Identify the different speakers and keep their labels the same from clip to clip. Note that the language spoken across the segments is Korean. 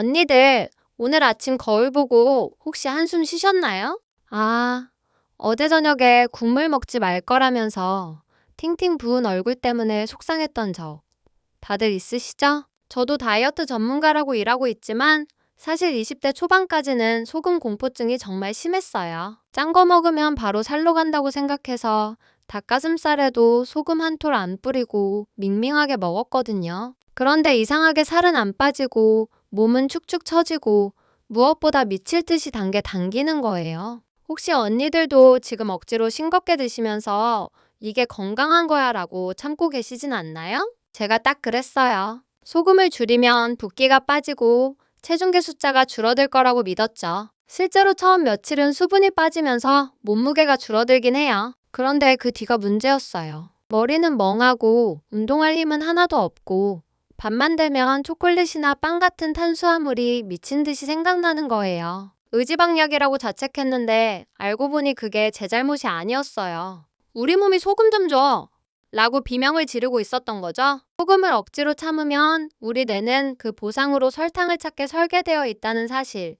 Speaker 1: 언니들, 오늘 아침 거울 보고 혹시 한숨 쉬셨나요? 어제 저녁에 국물 먹지 말 거라면서 팅팅 부은 얼굴 때문에 속상했던 적 다들 있으시죠? 저도 다이어트 전문가라고 일하고 있지만 사실 20대 초반까지는 소금 공포증이 정말 심했어요. 짠 거 먹으면 바로 살로 간다고 생각해서 닭가슴살에도 소금 한 톨 안 뿌리고 밍밍하게 먹었거든요. 그런데 이상하게 살은 안 빠지고 몸은 축축 처지고 무엇보다 미칠 듯이 단 게 당기는 거예요. 혹시 언니들도 지금 억지로 싱겁게 드시면서 이게 건강한 거야 라고 참고 계시진 않나요? 제가 딱 그랬어요. 소금을 줄이면 붓기가 빠지고 체중계 숫자가 줄어들 거라고 믿었죠. 실제로 처음 며칠은 수분이 빠지면서 몸무게가 줄어들긴 해요. 그런데 그 뒤가 문제였어요. 머리는 멍하고 운동할 힘은 하나도 없고 밤만 되면 초콜릿이나 빵 같은 탄수화물이 미친 듯이 생각나는 거예요. 의지박약이라고 자책했는데 알고 보니 그게 제 잘못이 아니었어요. 우리 몸이 소금 좀 줘! 라고 비명을 지르고 있었던 거죠. 소금을 억지로 참으면 우리 뇌는 그 보상으로 설탕을 찾게 설계되어 있다는 사실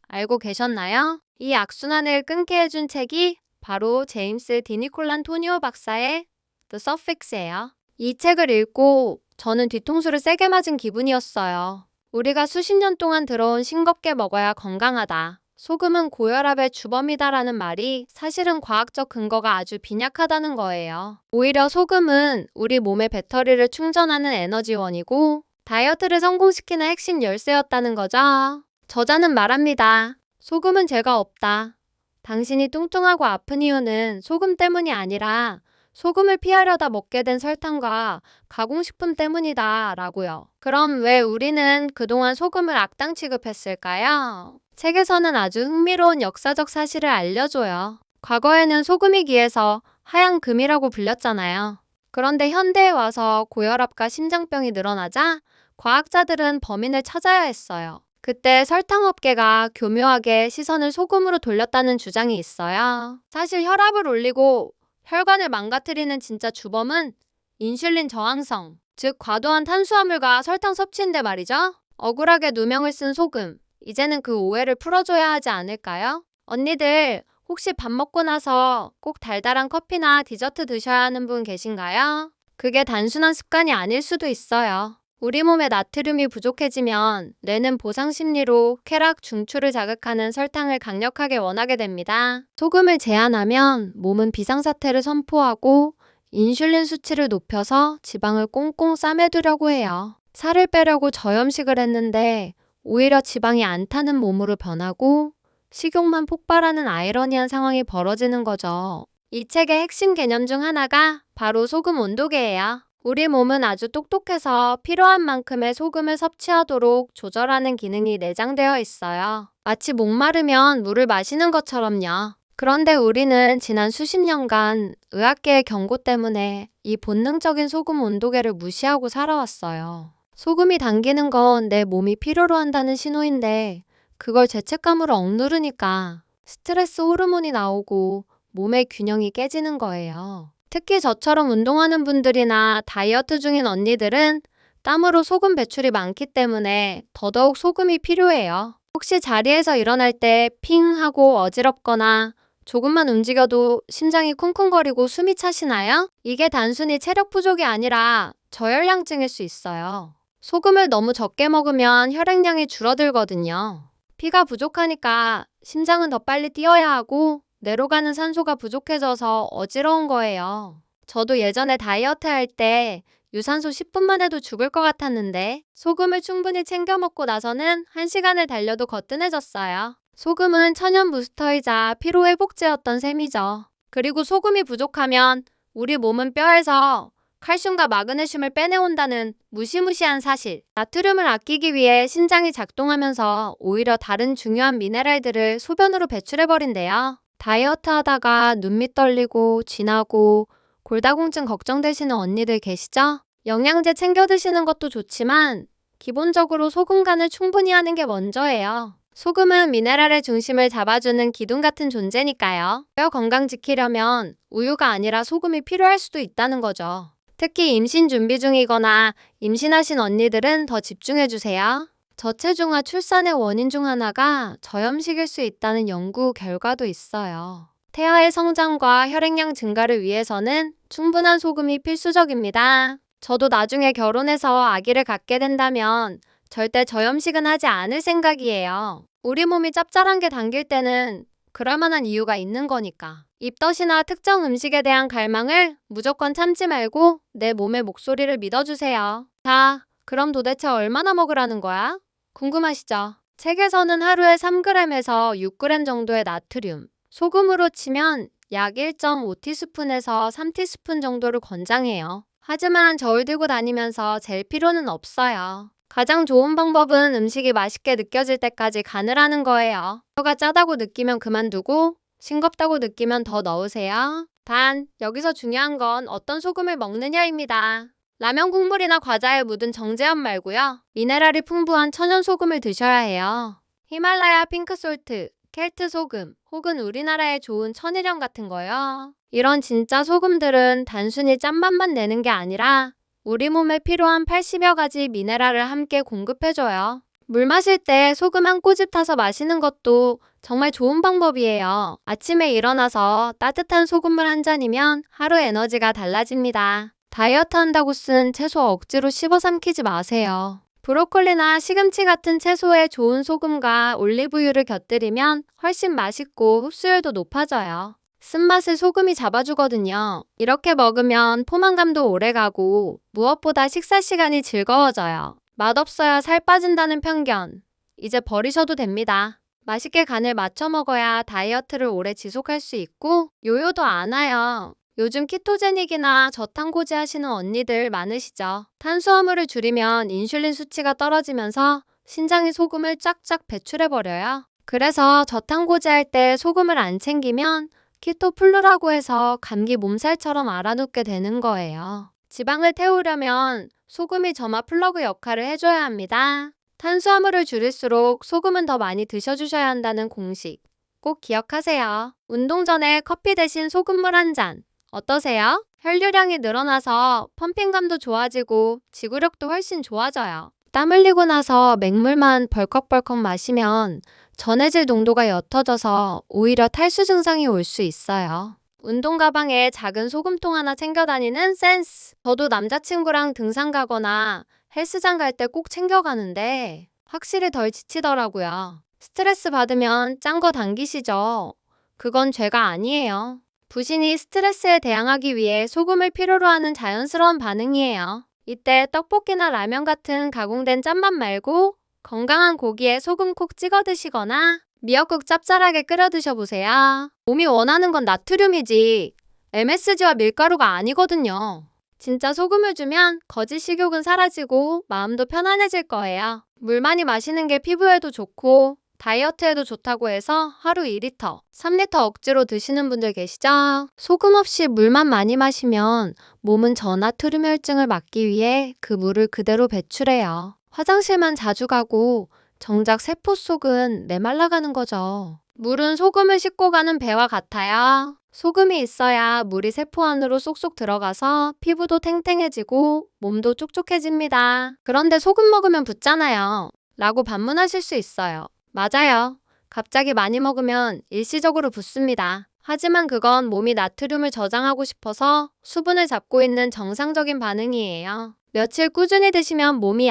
Speaker 1: 알고 계셨나요? 이 악순환을 끊게 해준 책이 바로 제임스 디니콜란 토니오 박사의 The Suffix예요. 이 책을 읽고 저는 뒤통수를 세게 맞은 기분이었어요. 우리가 수십 년 동안 들어온 싱겁게 먹어야 건강하다. 소금은 고혈압의 주범이다라는 말이 사실은 과학적 근거가 아주 빈약하다는 거예요. 오히려 소금은 우리 몸의 배터리를 충전하는 에너지원이고 다이어트를 성공시키는 핵심 열쇠였다는 거죠. 저자는 말합니다. 소금은 죄가 없다. 당신이 뚱뚱하고 아픈 이유는 소금 때문이 아니라 소금을 피하려다 먹게 된 설탕과 가공식품 때문이다 라고요. 그럼 왜 우리는 그동안 소금을 악당 취급했을까요? 책에서는 아주 흥미로운 역사적 사실을 알려줘요. 과거에는 소금이 귀해서 하얀 금이라고 불렸잖아요. 그런데 현대에 와서 고혈압과 심장병이 늘어나자 과학자들은 범인을 찾아야 했어요. 그때 설탕업계가 교묘하게 시선을 소금으로 돌렸다는 주장이 있어요. 사실 혈압을 올리고 혈관을 망가뜨리는 진짜 주범은 인슐린 저항성, 즉 과도한 탄수화물과 설탕 섭취인데 말이죠. 억울하게 누명을 쓴 소금, 이제는 그 오해를 풀어줘야 하지 않을까요? 언니들, 혹시 밥 먹고 나서 꼭 달달한 커피나 디저트 드셔야 하는 분 계신가요? 그게 단순한 습관이 아닐 수도 있어요. 우리 몸에 나트륨이 부족해지면 뇌는 보상 심리로 쾌락, 중추를 자극하는 설탕을 강력하게 원하게 됩니다. 소금을 제한하면 몸은 비상사태를 선포하고 인슐린 수치를 높여서 지방을 꽁꽁 싸매두려고 해요. 살을 빼려고 저염식을 했는데 오히려 지방이 안 타는 몸으로 변하고 식욕만 폭발하는 아이러니한 상황이 벌어지는 거죠. 이 책의 핵심 개념 중 하나가 바로 소금 온도계예요. 우리 몸은 아주 똑똑해서 필요한 만큼의 소금을 섭취하도록 조절하는 기능이 내장되어 있어요. 마치 목마르면 물을 마시는 것처럼요. 그런데 우리는 지난 수십 년간 의학계의 경고 때문에 이 본능적인 소금 온도계를 무시하고 살아왔어요. 소금이 당기는 건 내 몸이 필요로 한다는 신호인데 그걸 죄책감으로 억누르니까 스트레스 호르몬이 나오고 몸의 균형이 깨지는 거예요. 특히 저처럼 운동하는 분들이나 다이어트 중인 언니들은 땀으로 소금 배출이 많기 때문에 더더욱 소금이 필요해요. 혹시 자리에서 일어날 때 핑 하고 어지럽거나 조금만 움직여도 심장이 쿵쿵거리고 숨이 차시나요? 이게 단순히 체력 부족이 아니라 저혈량증일 수 있어요. 소금을 너무 적게 먹으면 혈액량이 줄어들거든요. 피가 부족하니까 심장은 더 빨리 뛰어야 하고 뇌로 가는 산소가 부족해져서 어지러운 거예요. 저도 예전에 다이어트 할 때 유산소 10분만 해도 죽을 것 같았는데 소금을 충분히 챙겨 먹고 나서는 1시간을 달려도 거뜬해졌어요. 소금은 천연 부스터이자 피로회복제였던 셈이죠. 그리고 소금이 부족하면 우리 몸은 뼈에서 칼슘과 마그네슘을 빼내온다는 무시무시한 사실. 나트륨을 아끼기 위해 신장이 작동하면서 오히려 다른 중요한 미네랄들을 소변으로 배출해버린대요. 다이어트 하다가 눈밑 떨리고 쥐나고 골다공증 걱정되시는 언니들 계시죠? 영양제 챙겨 드시는 것도 좋지만 기본적으로 소금 간을 충분히 하는 게 먼저예요. 소금은 미네랄의 중심을 잡아주는 기둥 같은 존재니까요. 뼈 건강 지키려면 우유가 아니라 소금이 필요할 수도 있다는 거죠. 특히 임신 준비 중이거나 임신하신 언니들은 더 집중해주세요. 저체중아 출산의 원인 중 하나가 저염식일 수 있다는 연구 결과도 있어요. 태아의 성장과 혈액량 증가를 위해서는 충분한 소금이 필수적입니다. 저도 나중에 결혼해서 아기를 갖게 된다면 절대 저염식은 하지 않을 생각이에요. 우리 몸이 짭짤한 게 당길 때는 그럴 만한 이유가 있는 거니까. 입덧이나 특정 음식에 대한 갈망을 무조건 참지 말고 내 몸의 목소리를 믿어주세요. 자, 그럼 도대체 얼마나 먹으라는 거야? 궁금하시죠? 책에서는 하루에 3g에서 6g 정도의 나트륨, 소금으로 치면 약 1.5티스푼에서 3티스푼 정도를 권장해요. 하지만 저울 들고 다니면서 잴 필요는 없어요. 가장 좋은 방법은 음식이 맛있게 느껴질 때까지 간을 하는 거예요. 혀가 짜다고 느끼면 그만두고 싱겁다고 느끼면 더 넣으세요. 단, 여기서 중요한 건 어떤 소금을 먹느냐입니다. 라면 국물이나 과자에 묻은 정제염 말고요. 미네랄이 풍부한 천연 소금을 드셔야 해요. 히말라야 핑크솔트, 켈트 소금, 혹은 우리나라에 좋은 천일염 같은 거요. 이런 진짜 소금들은 단순히 짠맛만 내는 게 아니라 우리 몸에 필요한 80여 가지 미네랄을 함께 공급해줘요. 물 마실 때 소금 한 꼬집 타서 마시는 것도 정말 좋은 방법이에요. 아침에 일어나서 따뜻한 소금물 한 잔이면 하루 에너지가 달라집니다. 다이어트 한다고 쓴 채소 억지로 씹어 삼키지 마세요. 브로콜리나 시금치 같은 채소에 좋은 소금과 올리브유를 곁들이면 훨씬 맛있고 흡수율도 높아져요. 쓴맛을 소금이 잡아주거든요. 이렇게 먹으면 포만감도 오래가고 무엇보다 식사 시간이 즐거워져요. 맛없어야 살 빠진다는 편견, 이제 버리셔도 됩니다. 맛있게 간을 맞춰 먹어야 다이어트를 오래 지속할 수 있고 요요도 안 와요. 요즘 키토제닉이나 저탄고지 하시는 언니들 많으시죠? 탄수화물을 줄이면 인슐린 수치가 떨어지면서 신장이 소금을 쫙쫙 배출해버려요. 그래서 저탄고지 할 때 소금을 안 챙기면 키토플루라고 해서 감기 몸살처럼 알아눕게 되는 거예요. 지방을 태우려면 소금이 점화 플러그 역할을 해줘야 합니다. 탄수화물을 줄일수록 소금은 더 많이 드셔주셔야 한다는 공식 꼭 기억하세요. 운동 전에 커피 대신 소금물 한 잔 어떠세요? 혈류량이 늘어나서 펌핑감도 좋아지고 지구력도 훨씬 좋아져요. 땀 흘리고 나서 맹물만 벌컥벌컥 마시면 전해질 농도가 옅어져서 오히려 탈수 증상이 올 수 있어요. 운동 가방에 작은 소금통 하나 챙겨 다니는 센스! 저도 남자친구랑 등산 가거나 헬스장 갈 때 꼭 챙겨가는데 확실히 덜 지치더라고요. 스트레스 받으면 짠 거 당기시죠? 그건 죄가 아니에요. 부신이 스트레스에 대항하기 위해 소금을 필요로 하는 자연스러운 반응이에요. 이때 떡볶이나 라면 같은 가공된 짠맛 말고 건강한 고기에 소금 콕 찍어 드시거나 미역국 짭짤하게 끓여 드셔보세요. 몸이 원하는 건 나트륨이지 MSG와 밀가루가 아니거든요. 진짜 소금을 주면 거짓 식욕은 사라지고 마음도 편안해질 거예요. 물 많이 마시는 게 피부에도 좋고 다이어트에도 좋다고 해서 하루 2리터, 3리터 억지로 드시는 분들 계시죠? 소금 없이 물만 많이 마시면 몸은 저나트륨 혈증을 막기 위해 그 물을 그대로 배출해요. 화장실만 자주 가고 정작 세포 속은 메말라가는 거죠. 물은 소금을 싣고 가는 배와 같아요. 소금이 있어야 물이 세포 안으로 쏙쏙 들어가서 피부도 탱탱해지고 몸도 촉촉해집니다. 그런데 소금 먹으면 붓잖아요. 라고 반문하실 수 있어요. 맞아요. 갑자기 많이 먹으면 일시적으로 붓습니다. 하지만 그건 몸이 나트륨을 저장하고 싶어서 수분을 잡고 있는 정상적인 반응이에요. 며칠 꾸준히 드시면 몸이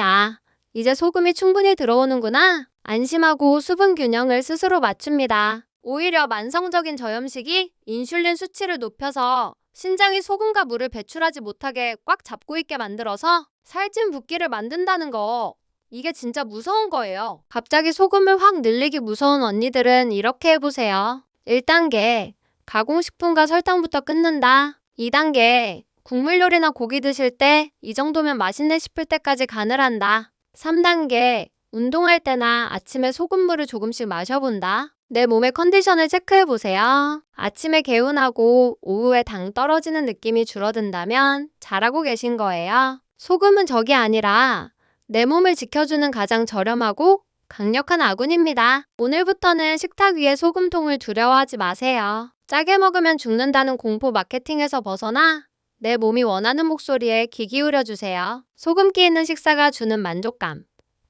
Speaker 1: 이제 소금이 충분히 들어오는구나. 안심하고 수분 균형을 스스로 맞춥니다. 오히려 만성적인 저염식이 인슐린 수치를 높여서 신장이 소금과 물을 배출하지 못하게 꽉 잡고 있게 만들어서 살찐 붓기를 만든다는 거. 이게 진짜 무서운 거예요. 갑자기 소금을 확 늘리기 무서운 언니들은 이렇게 해보세요. 1단계, 가공식품과 설탕부터 끊는다. 2단계, 국물 요리나 고기 드실 때 이 정도면 맛있네 싶을 때까지 간을 한다. 3단계, 운동할 때나 아침에 소금물을 조금씩 마셔본다. 내 몸의 컨디션을 체크해보세요. 아침에 개운하고 오후에 당 떨어지는 느낌이 줄어든다면 잘하고 계신 거예요. 소금은 적이 아니라 내 몸을 지켜주는 가장 저렴하고 강력한 아군입니다. 오늘부터는 식탁 위에 소금통을 두려워하지 마세요. 짜게 먹으면 죽는다는 공포 마케팅에서 벗어나 내 몸이 원하는 목소리에 귀 기울여 주세요. 소금기 있는 식사가 주는 만족감.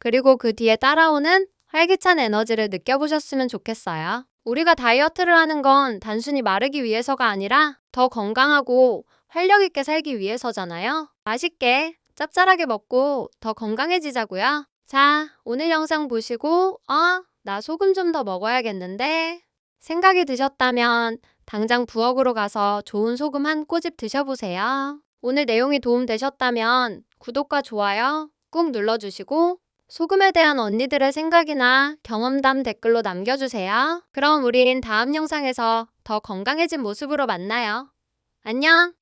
Speaker 1: 그리고 그 뒤에 따라오는 활기찬 에너지를 느껴보셨으면 좋겠어요. 우리가 다이어트를 하는 건 단순히 마르기 위해서가 아니라 더 건강하고 활력 있게 살기 위해서잖아요. 맛있게 짭짤하게 먹고 더 건강해지자고요. 자, 오늘 영상 보시고 나 소금 좀 더 먹어야겠는데 생각이 드셨다면 당장 부엌으로 가서 좋은 소금 한 꼬집 드셔보세요. 오늘 내용이 도움되셨다면 구독과 좋아요 꾹 눌러주시고 소금에 대한 언니들의 생각이나 경험담 댓글로 남겨주세요. 그럼 우린 다음 영상에서 더 건강해진 모습으로 만나요. 안녕!